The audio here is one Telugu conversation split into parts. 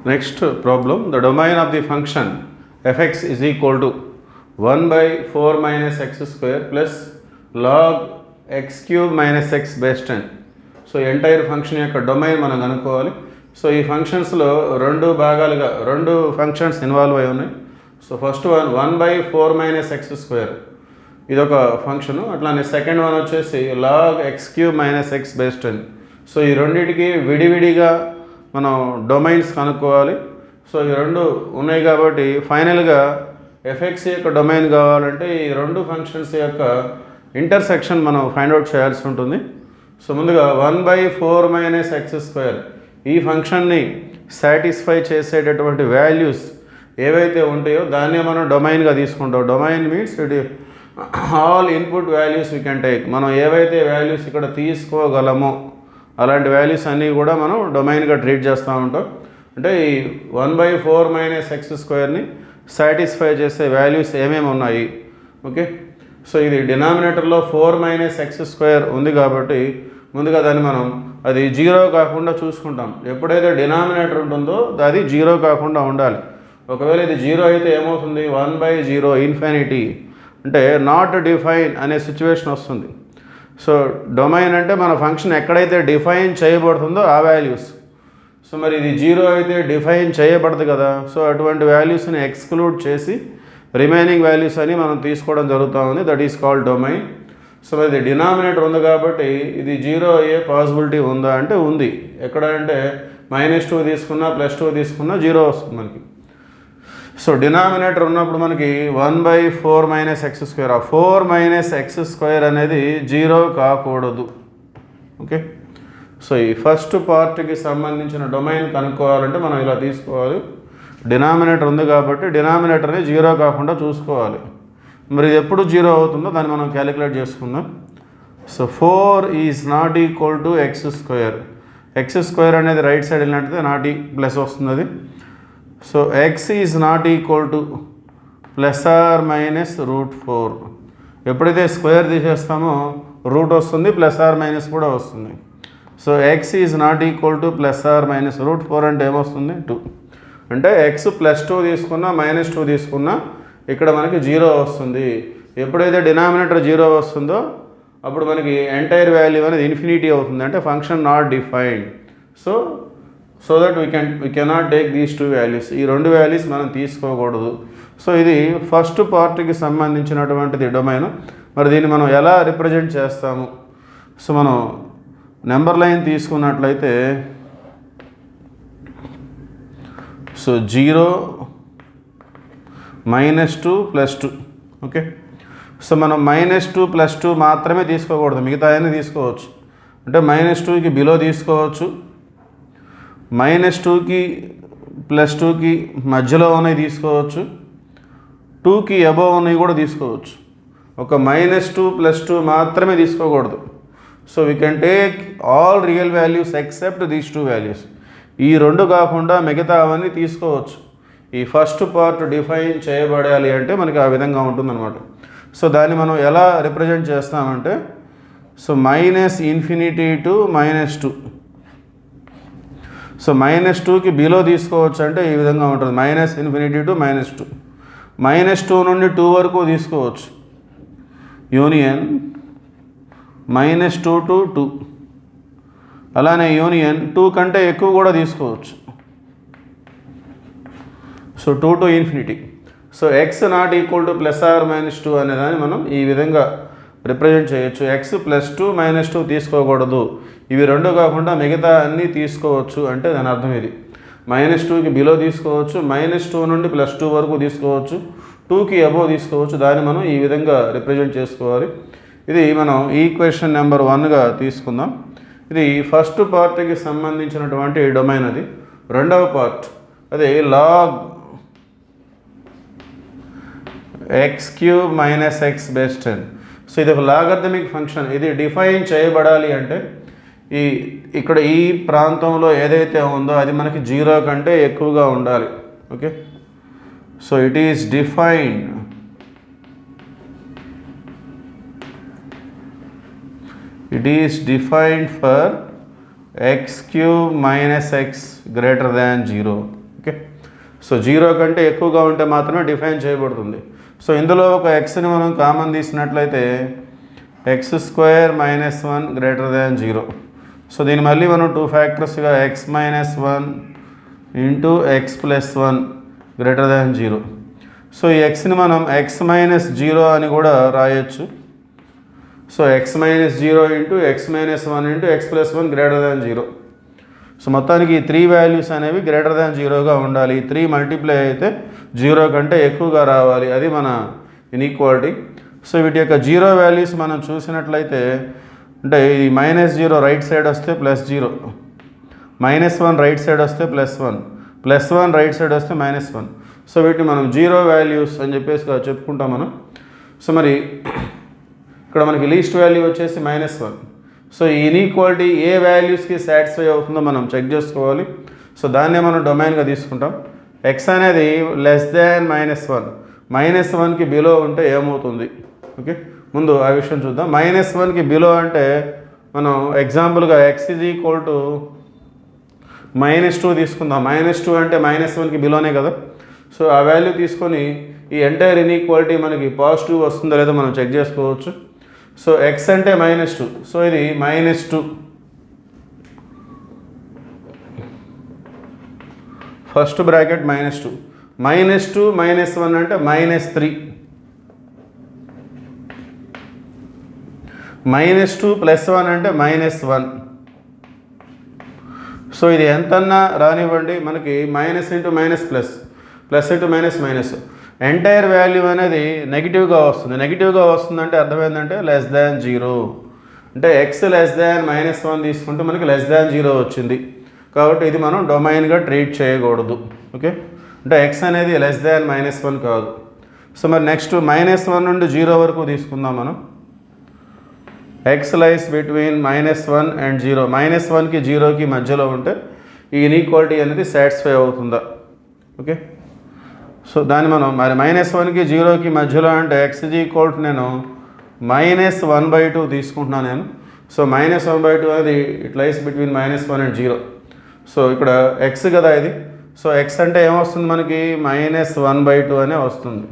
Next problem, the domain of the function fx is equal to 1 by 4 minus x square plus log x cube minus x base 10. So entire function యొక్క డొమైన్ మనం కనుక్కోవాలి. సో ఈ ఫంక్షన్స్లో రెండు ఫంక్షన్స్ ఇన్వాల్వ్ అయి ఉన్నాయి. So first one 1 by 4 minus x square ఇదొక ఫంక్షను. అట్లానే సెకండ్ వన్ వచ్చేసి log x cube minus x base 10. So ఈ రెండింటికి విడివిడిగా మనం డొమైన్స్ కనుక్కోవాలి. సో ఈ రెండు ఉన్నాయి కాబట్టి ఫైనల్గా ఎఫ్ఎక్స్ యొక్క డొమైన్ కావాలంటే ఈ రెండు ఫంక్షన్స్ యొక్క ఇంటర్సెక్షన్ మనం ఫైండ్ అవుట్ చేయాల్సి ఉంటుంది. సో ముందుగా 1 by 4 minus x square ఈ ఫంక్షన్ని సాటిస్ఫై చేసేటటువంటి వాల్యూస్ ఏవైతే ఉంటాయో దాన్నే మనం డొమైన్గా తీసుకుంటాం. Domain means it all input values we can take. మనం ఏవైతే వాల్యూస్ ఇక్కడ తీసుకోగలమో అలాంటి వాల్యూస్ అన్నీ కూడా మనం డొమైన్గా ట్రీట్ చేస్తూ ఉంటాం. అంటే ఈ 1 by 4 minus x squareని సాటిస్ఫై చేసే వాల్యూస్ ఏమేమి ఉన్నాయి. ఓకే, సో ఇది డినామినేటర్లో 4 minus x square ఉంది కాబట్టి ముందుగా దాన్ని మనం అది జీరో కాకుండా చూసుకుంటాం. ఎప్పుడైతే డినామినేటర్ ఉంటుందో అది జీరో కాకుండా ఉండాలి. ఒకవేళ ఇది జీరో అయితే ఏమవుతుంది, 1 by 0 ఇన్ఫినిటీ అంటే నాట్ డిఫైన్ అనే సిచ్యువేషన్ వస్తుంది. సో డొమైన్ అంటే మన ఫంక్షన్ ఎక్కడైతే డిఫైన్ చేయబడుతుందో ఆ వాల్యూస్. సో మరి ఇది జీరో అయితే డిఫైన్ చేయబడదు కదా. సో అటువంటి వాల్యూస్ని ఎక్స్క్లూడ్ చేసి రిమైనింగ్ వాల్యూస్ అని మనం తీసుకోవడం జరుగుతూ ఉంది. That is called domain. So మరి ఇది డినామినేటర్ ఉంది కాబట్టి ఇది జీరో అయ్యే పాసిబిలిటీ ఉందా అంటే ఉంది. ఎక్కడ అంటే -2 తీసుకున్నా +2 తీసుకున్నా జీరో వస్తుంది మనకి. సో డినామినేటర్ ఉన్నప్పుడు మనకి 1 by 4 minus x square, ఆ 4 minus x square అనేది జీరో కాకూడదు. ఓకే, సో ఈ ఫస్ట్ పార్ట్కి సంబంధించిన డొమైన్ కనుక్కోవాలంటే మనం ఇలా తీసుకోవాలి. డినామినేటర్ ఉంది కాబట్టి డినామినేటర్ని జీరో కాకుండా చూసుకోవాలి. మరి ఇది ఎప్పుడు జీరో అవుతుందో దాన్ని మనం క్యాలిక్యులేట్ చేసుకుందాం. So 4 is not equal to x square. x square అనేది రైట్ సైడ్ వెళ్ళినట్టయితే నాట్ ప్లస్ వస్తుంది అది. So x is not equal to ±√4. ఎప్పుడైతే స్క్వేర్ తీసేస్తామో రూట్ వస్తుంది, ± కూడా వస్తుంది. So x is not equal to ±√4 అంటే ఏమొస్తుంది 2. అంటే x +2 తీసుకున్నా -2 తీసుకున్నా ఇక్కడ మనకి జీరో వస్తుంది. ఎప్పుడైతే డినామినేటర్ జీరో వస్తుందో అప్పుడు మనకి ఎంటైర్ వాల్యూ అనేది ఇన్ఫినిటీ అవుతుంది. అంటే function not defined. So that we cannot take these two values. ఈ రెండు వాల్యూస్ మనం తీసుకోకూడదు. సో ఇది ఫస్ట్ పార్ట్కి సంబంధించినటువంటిది డొమైన్. మరి దీన్ని మనం ఎలా రిప్రజెంట్ చేస్తాము? సో మనం నెంబర్ లైన్ తీసుకున్నట్లయితే సో 0 -2 +2. ఓకే, సో మనం -2 +2 మాత్రమే తీసుకోకూడదు, మిగతా అన్నీ తీసుకోవచ్చు. అంటే -2కి బిలో తీసుకోవచ్చు, -2కి +2కి మధ్యలో ఉన్నవి తీసుకోవచ్చు, 2కి అబోవ్ ఉన్నవి కూడా తీసుకోవచ్చు. ఒక -2 +2 మాత్రమే తీసుకోకూడదు. So we can take all real values except these two values. ఈ రెండు కాకుండా మిగతా అవన్నీ తీసుకోవచ్చు. ఈ ఫస్ట్ పార్ట్ డిఫైన్ చేయబడాలి అంటే మనకి ఆ విధంగా ఉంటుందన్నమాట. సో దాన్ని మనం ఎలా రిప్రజెంట్ చేస్తామంటే సో -∞ to -2. సో -2కి బిలో తీసుకోవచ్చు అంటే ఈ విధంగా ఉంటుంది, -∞ to -2. -2 నుండి 2 వరకు తీసుకోవచ్చు, యూనియన్ -2 to 2. అలానే యూనియన్ 2 కంటే ఎక్కువ కూడా తీసుకోవచ్చు. So 2 to ∞. So x not equal to ±2 అనేదాన్ని మనం ఈ విధంగా రిప్రజెంట్ చేయొచ్చు. x +2 -2 తీసుకోకూడదు, ఇవి రెండు కాకుండా మిగతా అన్నీ తీసుకోవచ్చు అంటే దాని అర్థం ఇది. -2కి బిలో తీసుకోవచ్చు, -2 నుండి +2 వరకు తీసుకోవచ్చు, 2కి అబోవ్ తీసుకోవచ్చు. దాన్ని మనం ఈ విధంగా రిప్రజెంట్ చేసుకోవాలి. ఇది మనం ఈక్వేషన్ నెంబర్ 1గా తీసుకుందాం. ఇది ఫస్ట్ పార్ట్కి సంబంధించినటువంటి డొమైన్. అది రెండవ పార్ట్, అది log x³ - x base 10. So ఇది ఒక లాగర్థమిక్ ఫంక్షన్. ఇది డిఫైన్ చేయబడాలి అంటే ఇక్కడ ఈ ప్రాంతంలో ఏదైతే ఉందో అది మనకి జీరో కంటే ఎక్కువగా ఉండాలి. Okay, so it is defined for x³ - x greater than 0. Okay. So 0 కంటే ఎక్కువగా ఉంటే మాత్రమే డిఫైన్ చేయబడుతుంది. సో ఇందులో ఒక ఎక్స్ని మనం కామన్ తీసినట్లయితే x² - 1 గ్రేటర్ దాన్ 0. సో దీన్ని మళ్ళీ మనం 2 ఫ్యాక్టర్స్గా x - 1 into x + 1 greater than 0. So ఈ ఎక్స్ని మనం x - 0 అని కూడా రాయొచ్చు. So x - 0 into x - 1 into x + 1 greater than 0. So మొత్తానికి ఈ 3 వాల్యూస్ అనేవి గ్రేటర్ దాన్ 0గా ఉండాలి. ఈ 3 మల్టిప్లై అయితే 0 కంటే ఎక్కువగా రావాలి. అది మన ఇన్ఈక్వాలిటీ. సో వీటి యొక్క 0 వాల్యూస్ మనం చూసినట్లయితే అంటే ఈ -0 రైట్ సైడ్ వస్తే +0, -1 రైట్ సైడ్ వస్తే +1, +1 రైట్ సైడ్ వస్తే -1. సో వీటిని మనం 0 వాల్యూస్ అని చెప్పేసి చెప్పుకుంటాం మనం. సో మరి ఇక్కడ మనకి లీస్ట్ వాల్యూ వచ్చేసి -1. సో ఈ ఇన్ఈక్వాలిటీ ఏ వాల్యూస్కి సాటిస్ఫై అవుతుందో మనం చెక్ చేసుకోవాలి. సో దాన్నే మనం డొమైన్గా తీసుకుంటాం. ఎక్స్ అనేది లెస్ దాన్ -1, -1కి బిలో ఉంటే ఏమవుతుంది? ఓకే, ముందు ఆ విషయం చూద్దాం. -1కి బిలో అంటే మనం ఎగ్జాంపుల్గా x = -2 తీసుకుందాం. -2 అంటే -1కి బిలోనే కదా. సో ఆ వాల్యూ తీసుకొని ఈ ఎంటైర్ ఇన్ఈక్వాలిటీ మనకి పాజిటివ్ వస్తుందో లేదో మనం చెక్ చేసుకోవచ్చు. సో x అంటే -2, సో ఇది -2, ఫస్ట్ బ్రాకెట్ -2, -2 -1 అంటే -3, -2 + 1 అంటే -1. సో ఇది ఎంతన్నా రానివ్వండి, మనకి minus into minus plus, plus into minus minus, entire value అనేది నెగిటివ్గా వస్తుంది. నెగిటివ్గా వస్తుందంటే అర్థం ఏంటంటే లెస్ దాన్ 0. అంటే x లెస్ దాన్ -1 తీసుకుంటే మనకి లెస్ దాన్ 0 వచ్చింది. కాబట్టి ఇది మనం డొమైన్గా ట్రీట్ చేయకూడదు. ఓకే, అంటే x అనేది లెస్ దాన్ -1 కాదు. సో మరి నెక్స్ట్ -1 నుండి 0 వరకు తీసుకుందాం మనం. x lies between -1 and 0. -1కి 0కి మధ్యలో ఉంటే ఈ ఇన్ఈక్వాలిటీ అనేది సాటిస్ఫై అవుతుందా? ఓకే, సో దాన్ని మనం మరి -1కి 0కి మధ్యలో అంటే x = నేను -1/2 తీసుకుంటున్నాను నేను. సో -1/2 అనేది it lies between -1 and 0. So ఇక్కడ x కదా ఇది. సో x అంటే ఏమొస్తుంది మనకి? -1/2 అనే వస్తుంది.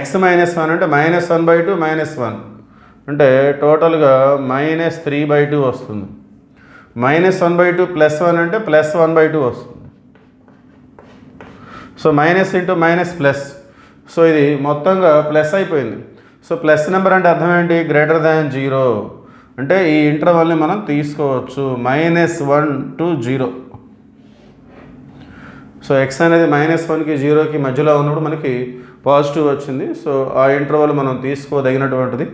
x - 1 అంటే -1/2 -1 అంటే టోటల్గా -3/2 వస్తుంది. -1/2 + 1 అంటే +1/2 వస్తుంది. So minus into minus plus, so ఇది మొత్తంగా ప్లస్ అయిపోయింది. సో ప్లస్ నెంబర్ అంటే అర్థం ఏంటి? Greater than 0. అంటే ఈ ఇంటర్వల్ని మనం తీసుకోవచ్చు -1 to 0. సో x అనేది -1కి 0కి మధ్యలో ఉన్నప్పుడు మనకి పాజిటివ్ వచ్చింది. సో ఆ ఇంటర్వల్ మనం తీసుకోదగినటువంటిది.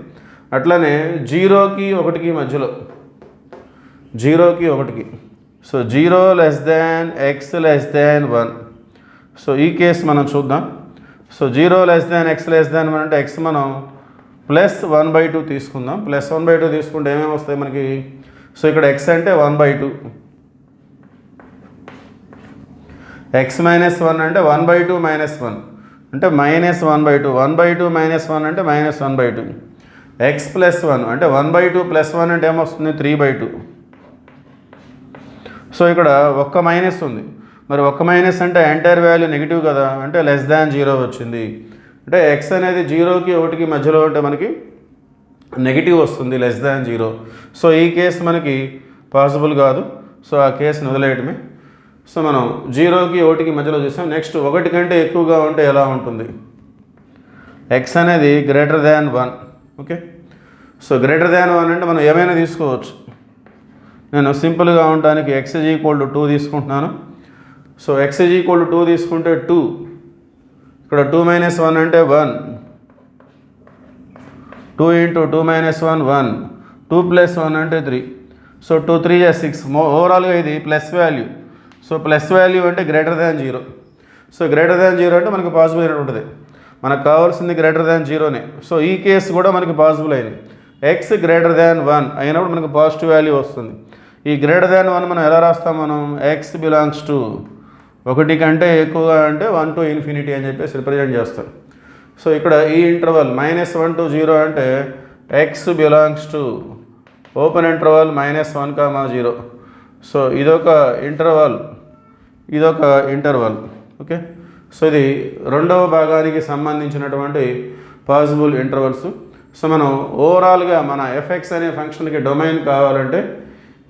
అట్లనే 0కి 1కి మధ్యలో, 0కి 1కి, so 0 less than x less than 1. So ఈ కేసు మనం చూద్దాం. So 0 less than x less than 1 అంటే x మనం +1/2 తీసుకుందాం. +1/2 తీసుకుంటే ఏమేమి వస్తాయి మనకి? సో ఇక్కడ x అంటే 1/2, x - 1 అంటే 1/2 - 1 అంటే -1/2, 1/2 - 1 అంటే -1/2, x + 1 అంటే 1/2 + 1 అంటే ఏమొస్తుంది? 3/2. సో ఇక్కడ ఒక్క మైనస్ ఉంది. మరి ఒక్క మైనస్ అంటే ఎంటైర్ వాల్యూ నెగిటివ్ కదా, అంటే లెస్ దాన్ 0 వచ్చింది. అంటే x అనేది 0కి 1కి మధ్యలో ఉంటే మనకి నెగిటివ్ వస్తుంది, లెస్ దాన్ 0. సో ఈ కేసు మనకి పాసిబుల్ కాదు. సో ఆ కేసుని వదిలేయటమే. సో మనం 0కి 1కి మధ్యలో చూసాం. నెక్స్ట్ 1 కంటే ఎక్కువగా ఉంటే ఎలా ఉంటుంది? x అనేది greater than 1. Okay, so greater దాన్ 1 అంటే మనం ఏమైనా తీసుకోవచ్చు. నేను సింపుల్గా ఉండడానికి x = 2 తీసుకుంటున్నాను. సో x = 2 తీసుకుంటే 2, ఇక్కడ 2 - 1 అంటే 1, 2 × 2 - 1 1, 2 + 1 అంటే 3. సో 2 × 3 = 6. ఓవరాల్గా ఇది plus value. So plus value అంటే greater than 0. So greater than 0 అంటే మనకు పాసిబుల్ ఉంటుంది. మనకు కావాల్సింది గ్రేటర్ దాన్ 0నే. సో ఈ కేసు కూడా మనకి పాసిబుల్ అయింది. x గ్రేటర్ దాన్ 1 అయినప్పుడు మనకు పాజిటివ్ వాల్యూ వస్తుంది. ఈ గ్రేటర్ దాన్ 1 మనం ఎలా రాస్తాం? మనం x బిలాంగ్స్ టు 1 కంటే ఎక్కువగా అంటే 1 to ∞ అని చెప్పేసి రిప్రజెంట్ చేస్తాం. సో ఇక్కడ ఈ ఇంటర్వల్ -1 to 0 అంటే x belongs to open interval -1, 0. So ఇదొక ఇంటర్వల్ ఇదొక ఇంటర్వల్. ఓకే, సో ఇది రెండవ భాగానికి సంబంధించినటువంటి పాసిబుల్ ఇంటర్వల్స్. సో మనం ఓవరాల్గా మన ఎఫ్ఎక్స్ అనే ఫంక్షన్కి డొమైన్ కావాలంటే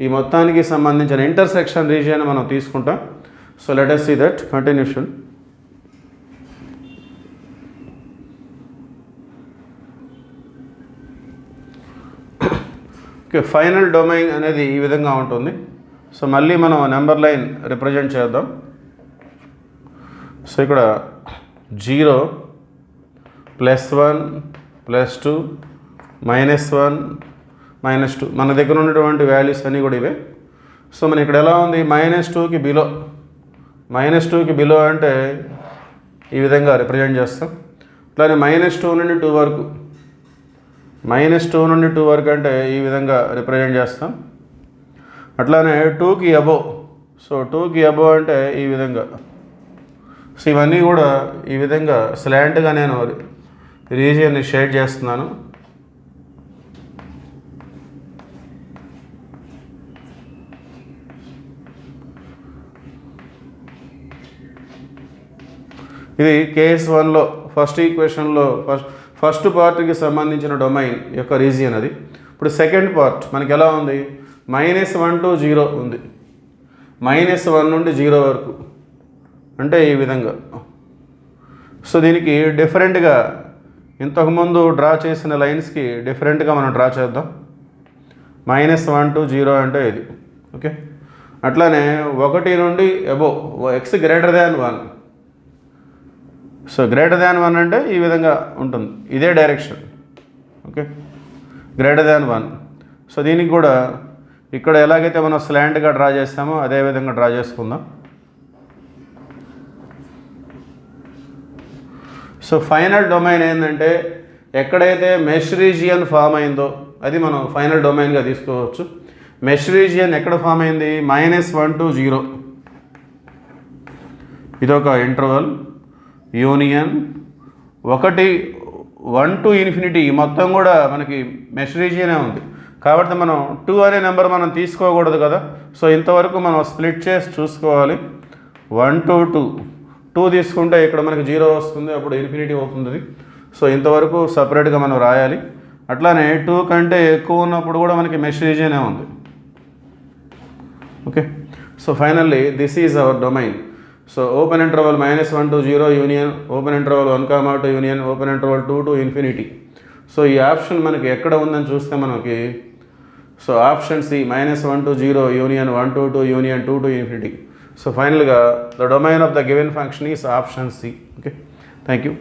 ఈ మొత్తానికి సంబంధించిన ఇంటర్సెక్షన్ రీజియన్ మనం తీసుకుంటాం. So let us see that continuation. Okay, final domain అనేది ఈ విధంగా ఉంటుంది. సో మళ్ళీ మనం నెంబర్ లైన్ రిప్రజెంట్ చేద్దాం. సో ఇక్కడ 0 +1 +2 -1 -2 మన దగ్గర ఉన్నటువంటి వాల్యూస్ అన్నీ కూడా ఇవే. సో మన ఇక్కడ ఎలా ఉంది, -2కి బిలో, -2కి బిలో అంటే ఈ విధంగా రిప్రజెంట్ చేస్తాం. అట్లానే -2 నుండి 2 వరకు, -2 నుండి 2 వరకు అంటే ఈ విధంగా రిప్రజెంట్ చేస్తాం. అట్లానే 2కి అబోవ్, సో 2కి అబోవ్ అంటే ఈ విధంగా. సో ఇవన్నీ కూడా ఈ విధంగా స్లాంట్గా నేను రీజియన్ని షేడ్ చేస్తున్నాను. ఇది కేస్ 1లో ఫస్ట్ ఈక్వేషన్లో ఫస్ట్ పార్ట్కి సంబంధించిన డొమైన్ యొక్క రీజియన్ అది. ఇప్పుడు సెకండ్ పార్ట్ మనకి ఎలా ఉంది, -1 to 0 ఉంది, -1 నుండి 0 వరకు అంటే ఈ విధంగా. సో దీనికి డిఫరెంట్గా ఇంతకుముందు డ్రా చేసిన లైన్స్కి డిఫరెంట్గా మనం డ్రా చేద్దాం. -1 to 0 అంటే ఇది. ఓకే, అట్లానే 1 నుండి అబోవ్, x >1. సో >1 అంటే ఈ విధంగా ఉంటుంది, ఇదే డైరెక్షన్. ఓకే, >1. సో దీనికి కూడా ఇక్కడ ఎలాగైతే మనం స్లాంట్గా డ్రా చేస్తామో అదే విధంగా డ్రా చేసుకుందాం. సో ఫైనల్ డొమైన్ ఏంటంటే ఎక్కడైతే మెష్ రీజియన్ ఫామ్ అయిందో అది మనం ఫైనల్ డొమైన్గా తీసుకోవచ్చు. మెష్ రీజియన్ ఎక్కడ ఫామ్ అయింది, -1 to 0, ఇదొక ఇంటర్వల్. యూనియన్ 1 to ∞, ఈ మొత్తం కూడా మనకి మెష్ రీజియనే ఉంది కాబట్టి మనం 2 అనే నెంబర్ మనం తీసుకోకూడదు కదా. సో ఇంతవరకు మనం స్ప్లిట్ చేసి చూసుకోవాలి. 1 to 2 తీసుకుంటే ఇక్కడ మనకి 0 వస్తుంది, అప్పుడు ∞ అవుతుంది. సో ఇంతవరకు సపరేట్గా మనం రాయాలి. అట్లానే 2 కంటే ఎక్కువ ఉన్నప్పుడు కూడా మనకి మెష్ రీజియనే ఉంది. Okay, so finally this is our domain. So open interval -1 to 0 union, open interval 1, 2 union, open interval 2 to ∞. So ఈ ఆప్షన్ మనకి ఎక్కడ ఉందని చూస్తే మనకి, so option C -1 to 0 union 1 to 2 union 2 to ∞. So ఫైనల్గా the domain of the given function is option C. Okay, thank you.